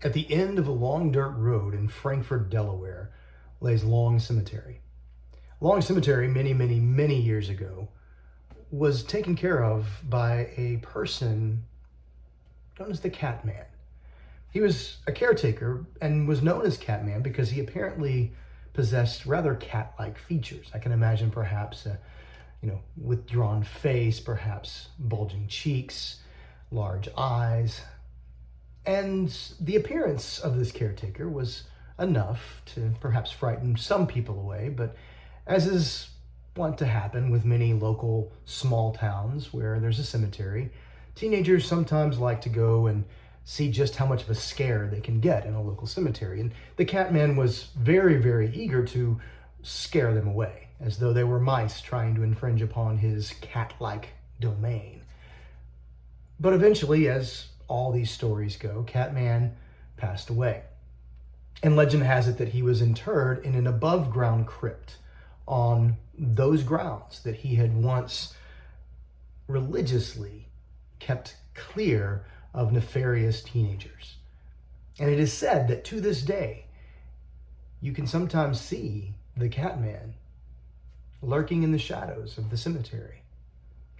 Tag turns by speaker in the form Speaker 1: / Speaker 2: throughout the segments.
Speaker 1: At the end of a long dirt road in Frankford, Delaware, lays Long Cemetery. Long Cemetery, many years ago, was taken care of by a person known as the Catman. He was a caretaker and was known as Catman because he apparently possessed rather cat-like features. I can imagine perhaps a withdrawn face, perhaps bulging cheeks, large eyes. And the appearance of this caretaker was enough to perhaps frighten some people away, but as is wont to happen with many local small towns where there's a cemetery, teenagers sometimes like to go and see just how much of a scare they can get in a local cemetery. And the Catman was very eager to scare them away, as though they were mice trying to infringe upon his cat-like domain. But eventually, as all these stories go, Catman passed away. And legend has it that he was interred in an above-ground crypt on those grounds that he had once religiously kept clear of nefarious teenagers. And it is said that to this day, you can sometimes see the Catman lurking in the shadows of the cemetery,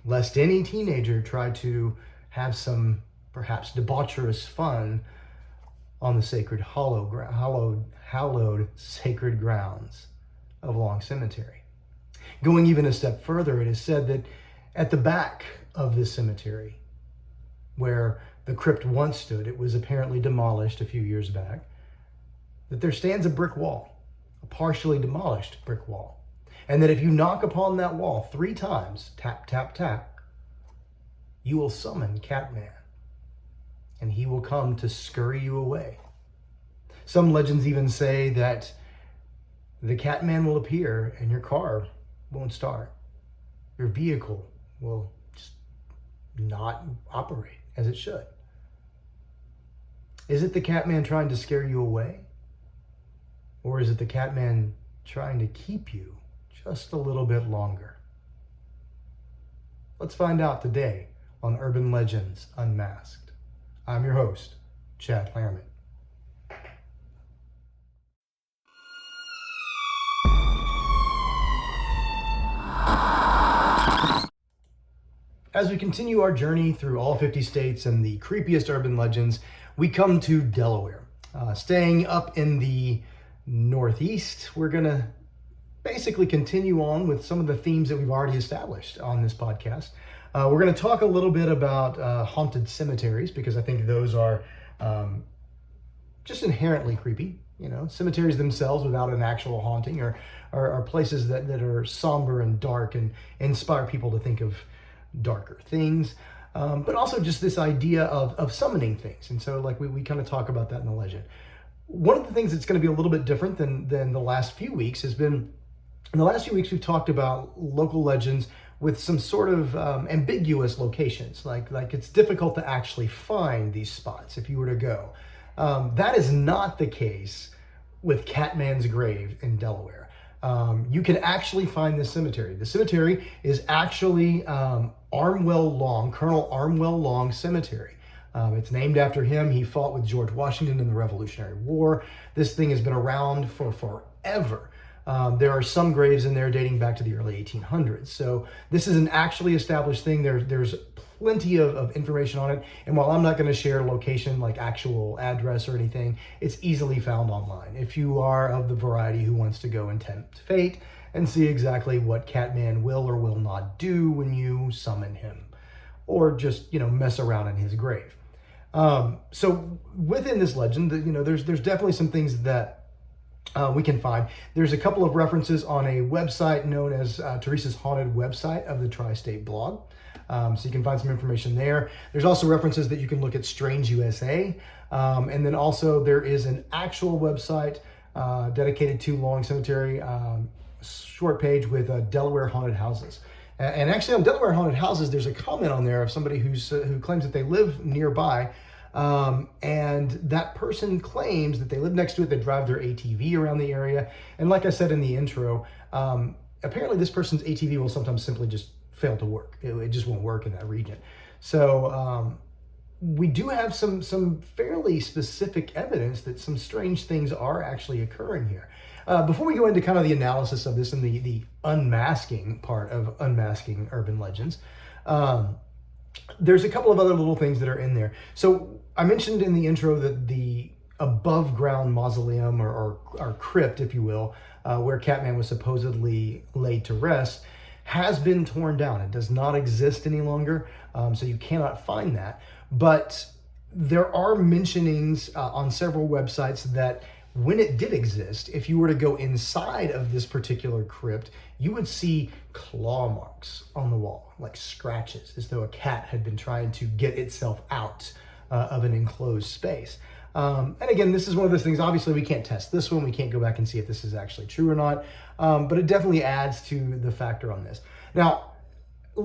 Speaker 1: lest any teenager try to have some perhaps debaucherous fun on the sacred hallowed sacred grounds of Long Cemetery. Going even a step further, it is said that at the back of this cemetery, where the crypt once stood, it was apparently demolished a few years back, that there stands a brick wall, a partially demolished brick wall. And that if you knock upon that wall 3 times, tap, tap, tap, you will summon Catman, and he will come to scurry you away. Some legends even say that the Catman will appear and your car won't start. Your vehicle will just not operate as it should. Is it the Catman trying to scare you away? Or is it the Catman trying to keep you just a little bit longer? Let's find out today on Urban Legends Unmasked. I'm your host, Chad Lehrman. As we continue our journey through all 50 states and the creepiest urban legends, we come to Delaware. Staying up in the Northeast, we're going to basically continue on with some of the themes that we've already established on this podcast. We're going to talk a little bit about haunted cemeteries, because I think those are just inherently creepy. Cemeteries themselves without an actual haunting are places that are somber and dark and inspire people to think of darker things, but also just this idea of summoning things. And so we kind of talk about that in the legend. One of the things that's going to be a little bit different than the last few weeks has been, in the last few weeks, we've talked about local legends with some sort of ambiguous locations, like it's difficult to actually find these spots if you were to go. That is not the case with Catman's grave in Delaware. You can actually find this cemetery. The cemetery is actually Armwell Long, Colonel Armwell Long Cemetery. It's named after him. He fought with George Washington in the Revolutionary War. This thing has been around for forever. There are some graves in there dating back to the early 1800s. So this is an actually established thing. There's plenty of information on it. And while I'm not going to share location, like actual address or anything, it's easily found online if you are of the variety who wants to go and tempt fate and see exactly what Catman will or will not do when you summon him, or just, mess around in his grave. So within this legend, there's definitely some things that we can find. There's a couple of references on a website known as Teresa's Haunted website of the Tri-State blog. So you can find some information there. There's also references that you can look at Strange USA. And then also there is an actual website dedicated to Long Cemetery, short page with Delaware haunted houses. And actually on Delaware haunted houses, there's a comment on there of somebody who claims that they live nearby. And that person claims that they live next to it. They drive their ATV around the area. And like I said in the intro, apparently this person's ATV will sometimes simply just fail to work. It just won't work in that region. So we do have some fairly specific evidence that some strange things are actually occurring here. Before we go into kind of the analysis of this and the unmasking part of unmasking urban legends, there's a couple of other little things that are in there. So I mentioned in the intro that the above ground mausoleum or crypt, if you will, where Catman was supposedly laid to rest, has been torn down. It does not exist any longer, so you cannot find that. But there are mentionings on several websites that when it did exist, if you were to go inside of this particular crypt, you would see claw marks on the wall, like scratches, as though a cat had been trying to get itself out of an enclosed space. And again, this is one of those things, obviously we can't test this one. We can't go back and see if this is actually true or not. But it definitely adds to the factor on this. Now,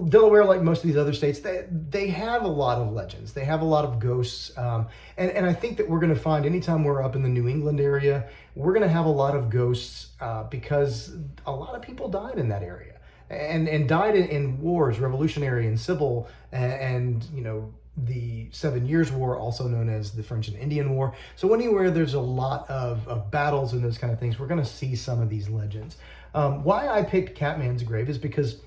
Speaker 1: Delaware, like most of these other states, they have a lot of legends. They have a lot of ghosts. And I think that we're going to find anytime we're up in the New England area, we're going to have a lot of ghosts because a lot of people died in that area and died in wars, revolutionary and civil, and you know, the 7 Years' War, also known as the French and Indian War. So anywhere there's a lot of battles and those kind of things, we're going to see some of these legends. Why I picked Catman's grave is because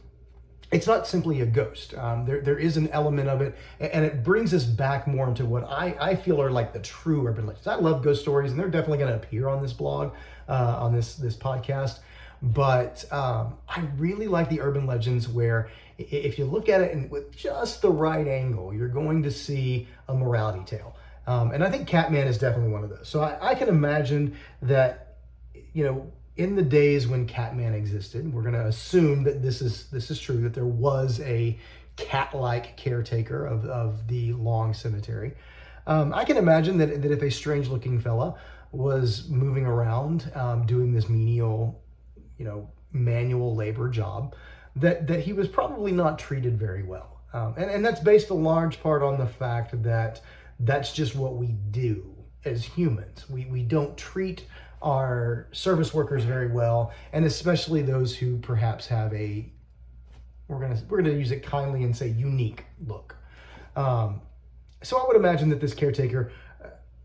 Speaker 1: it's not simply a ghost. There is an element of it, and it brings us back more into what I feel are like the true urban legends. I love ghost stories, and they're definitely going to appear on this blog, on this podcast. But I really like the urban legends where if you look at it and with just the right angle, you're going to see a morality tale. And I think Catman is definitely one of those. So I can imagine that, you know, in the days when Catman existed, we're going to assume that this is true, that there was a cat-like caretaker of the long cemetery. I can imagine that if a strange-looking fella was moving around doing this menial, you know, manual labor job, that he was probably not treated very well. And that's based a large part on the fact that that's just what we do as humans. We don't treat our service workers very well, and especially those who perhaps have a, we're gonna use it kindly and say, unique look. So I would imagine that this caretaker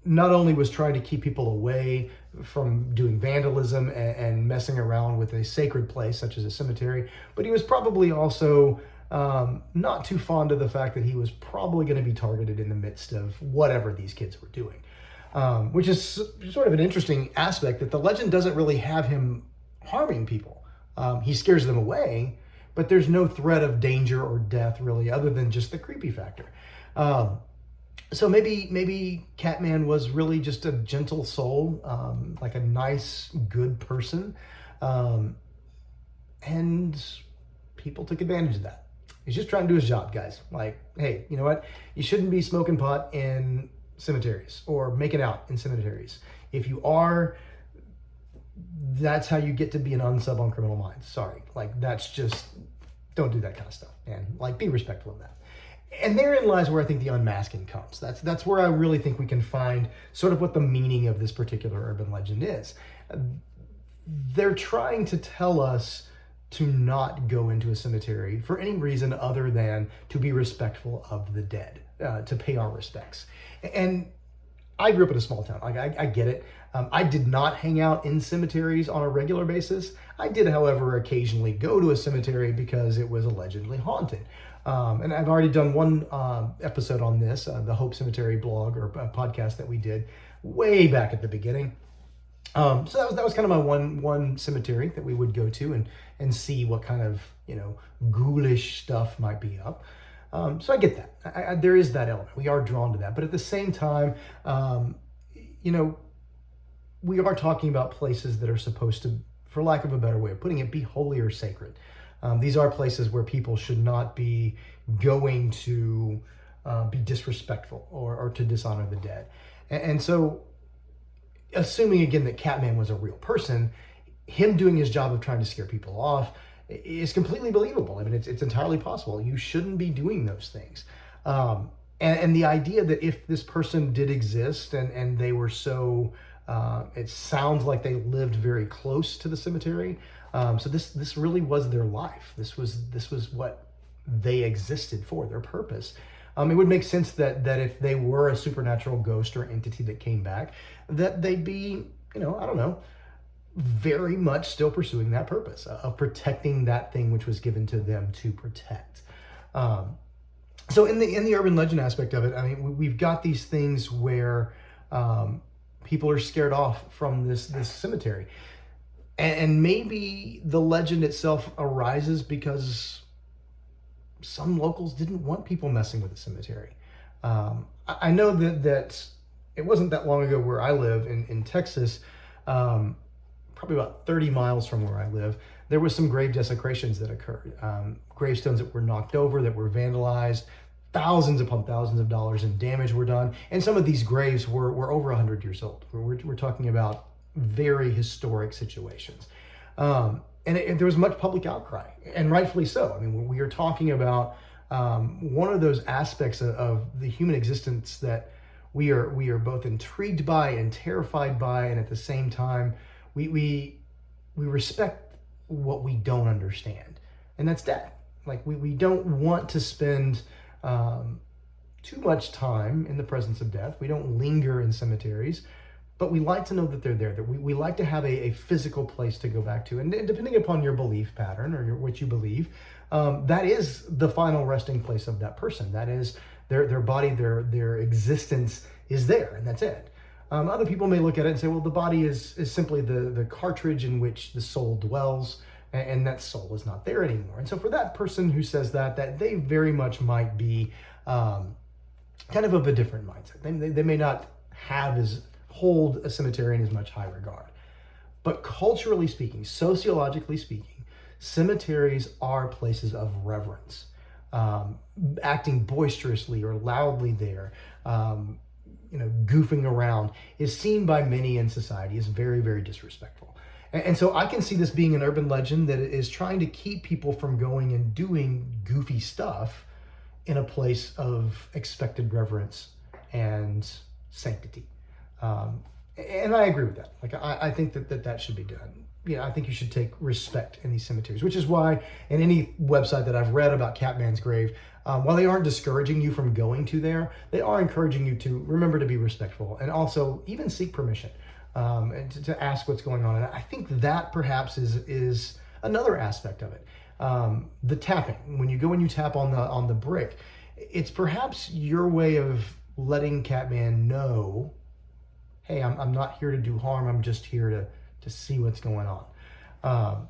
Speaker 1: not only was trying to keep people away from doing vandalism and messing around with a sacred place such as a cemetery, but he was probably also not too fond of the fact that he was probably going to be targeted in the midst of whatever these kids were doing. Which is sort of an interesting aspect, that the legend doesn't really have him harming people. He scares them away, but there's no threat of danger or death really, other than just the creepy factor. So maybe Catman was really just a gentle soul, like a nice, good person. And people took advantage of that. He's just trying to do his job, guys. Like, hey, you know what? You shouldn't be smoking pot in cemeteries or making out in cemeteries. If you are, that's how you get to be an unsub on Criminal Minds. Sorry, like that's just, don't do that kind of stuff, man. Like, be respectful of that. And therein lies where I think the unmasking comes. That's where I really think we can find sort of what the meaning of this particular urban legend is. They're trying to tell us to not go into a cemetery for any reason other than to be respectful of the dead, to pay our respects. And I grew up in a small town. I get it. I did not hang out in cemeteries on a regular basis. I did, however, occasionally go to a cemetery because it was allegedly haunted. And I've already done one episode on this, the Hope Cemetery blog or podcast that we did way back at the beginning. So that was kind of my one cemetery that we would go to and see what kind of, you know, ghoulish stuff might be up. So I get that. There is that element. We are drawn to that. But at the same time, you know, we are talking about places that are supposed to, for lack of a better way of putting it, be holy or sacred. These are places where people should not be going to be disrespectful or to dishonor the dead. And so, assuming again that Catman was a real person, him doing his job of trying to scare people off is completely believable. I mean, it's entirely possible. You shouldn't be doing those things. And the idea that if this person did exist and they were so, it sounds like they lived very close to the cemetery. So this really was their life. This was what they existed for, their purpose. It would make sense that if they were a supernatural ghost or entity that came back, that they'd be, I don't know, very much still pursuing that purpose of protecting that thing which was given to them to protect. So in the urban legend aspect of it, I mean, we've got these things where people are scared off from this cemetery, and maybe the legend itself arises because some locals didn't want people messing with the cemetery. I know that it wasn't that long ago where I live in Texas, probably about 30 miles from where I live, there was some grave desecrations that occurred. Gravestones that were knocked over, that were vandalized, thousands upon thousands of dollars in damage were done. And some of these graves were over 100 years old. We're talking about very historic situations. And there was much public outcry, and rightfully so. I mean, we are talking about one of those aspects of the human existence that we are both intrigued by and terrified by, and at the same time, we respect what we don't understand, and that's death. Like we don't want to spend too much time in the presence of death. We don't linger in cemeteries, but we like to know that they're there, that we like to have a physical place to go back to. And depending upon your belief pattern or what you believe, that is the final resting place of that person. That is their body, their existence is there, and that's it. Other people may look at it and say, well, the body is simply the cartridge in which the soul dwells, and that soul is not there anymore. And so for that person who says that they very much might be kind of a different mindset. They may not hold a cemetery in as much high regard. But culturally speaking, sociologically speaking, cemeteries are places of reverence. Acting boisterously or loudly there, goofing around is seen by many in society as very, very disrespectful. And so I can see this being an urban legend that is trying to keep people from going and doing goofy stuff in a place of expected reverence and sanctity. And I agree with that. Like, I think that should be done. I think you should take respect in these cemeteries, which is why in any website that I've read about Catman's grave, while they aren't discouraging you from going to there, they are encouraging you to remember to be respectful and also even seek permission and to ask what's going on. And I think that perhaps is another aspect of it. The tapping, when you go and you tap on the brick, it's perhaps your way of letting Catman know, hey, I'm not here to do harm. I'm just here to see what's going on.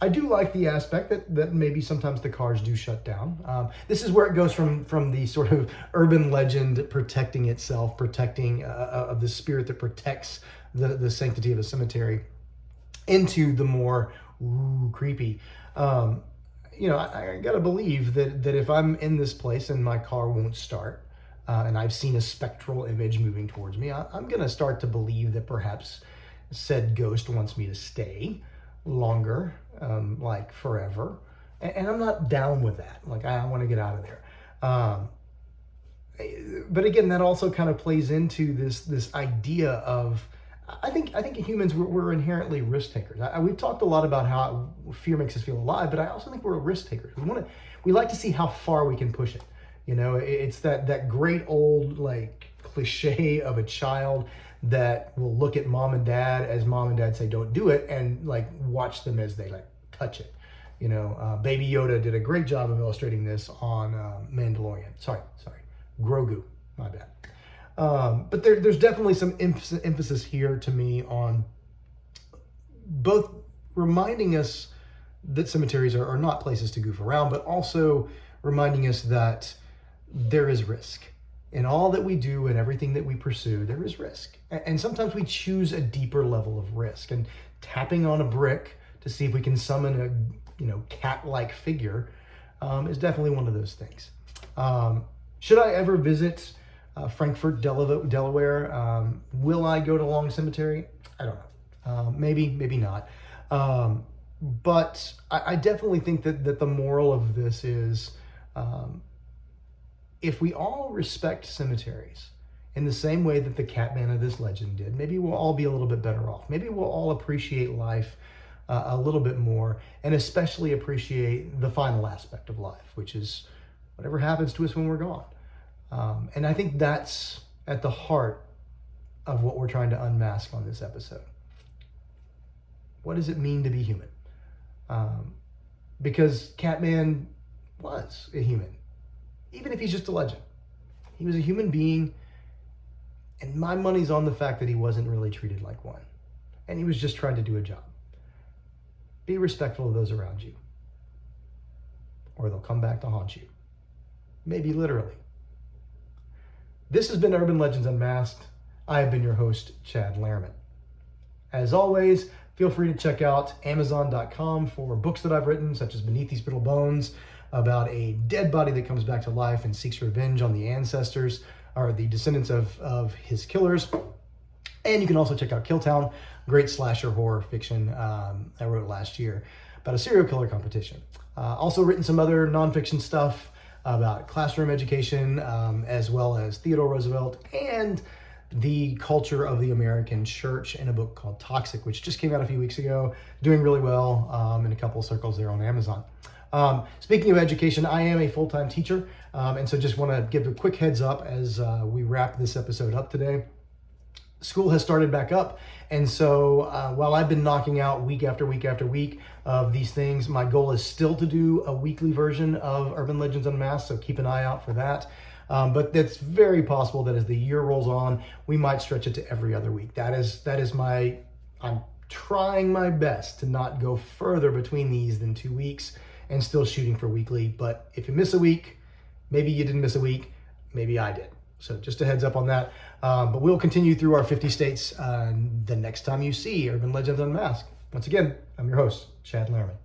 Speaker 1: I do like the aspect that maybe sometimes the cars do shut down. This is where it goes from the sort of urban legend protecting itself, protecting of the spirit that protects the sanctity of a cemetery, into the more creepy. I gotta believe that if I'm in this place and my car won't start, and I've seen a spectral image moving towards me, I'm gonna start to believe that perhaps said ghost wants me to stay longer, like forever, and I'm not down with that. Like, I want to get out of there. But again, that also kind of plays into this idea of, I think humans, we're inherently risk takers. We've talked a lot about how fear makes us feel alive, but I also think we're risk takers. We like to see how far we can push it. It's that great old like cliche of a child that will look at mom and dad as mom and dad say don't do it, and like watch them as they like touch it. Baby Yoda did a great job of illustrating this on Mandalorian. Sorry, Grogu, my bad. But there's definitely some emphasis here to me on both reminding us that cemeteries are not places to goof around, but also reminding us that there is risk. In all that we do and everything that we pursue, there is risk. And sometimes we choose a deeper level of risk. And tapping on a brick to see if we can summon a cat-like figure is definitely one of those things. Should I ever visit Frankford, Delaware? Will I go to Long Cemetery? I don't know. Maybe not. But I definitely think that the moral of this is, if we all respect cemeteries in the same way that the Catman of this legend did, maybe we'll all be a little bit better off. Maybe we'll all appreciate life a little bit more, and especially appreciate the final aspect of life, which is whatever happens to us when we're gone. And I think that's at the heart of what we're trying to unmask on this episode. What does it mean to be human? Because Catman was a human, even if he's just a legend. He was a human being, and my money's on the fact that he wasn't really treated like one, and he was just trying to do a job. Be respectful of those around you, or they'll come back to haunt you. Maybe literally. This has been Urban Legends Unmasked. I have been your host, Chad Lehrman. As always, feel free to check out Amazon.com for books that I've written, such as Beneath These Brittle Bones, about a dead body that comes back to life and seeks revenge on the ancestors, or the descendants of his killers. And you can also check out Kill Town, great slasher horror fiction I wrote last year about a serial killer competition. Also written some other nonfiction stuff about classroom education, as well as Theodore Roosevelt and the culture of the American church in a book called Toxic, which just came out a few weeks ago, doing really well in a couple of circles there on Amazon. Speaking of education, I am a full-time teacher, and so just want to give a quick heads up as we wrap this episode up today. School has started back up, and so while I've been knocking out week after week after week of these things, my goal is still to do a weekly version of Urban Legends Unmasked, so keep an eye out for that. But it's very possible that as the year rolls on, we might stretch it to every other week. That is my, I'm trying my best to not go further between these than 2 weeks and still shooting for weekly. But if you miss a week, maybe you didn't miss a week, maybe I did. So just a heads up on that. But we'll continue through our 50 states the next time you see Urban Legends Unmasked. Once again, I'm your host, Chad Lehrman.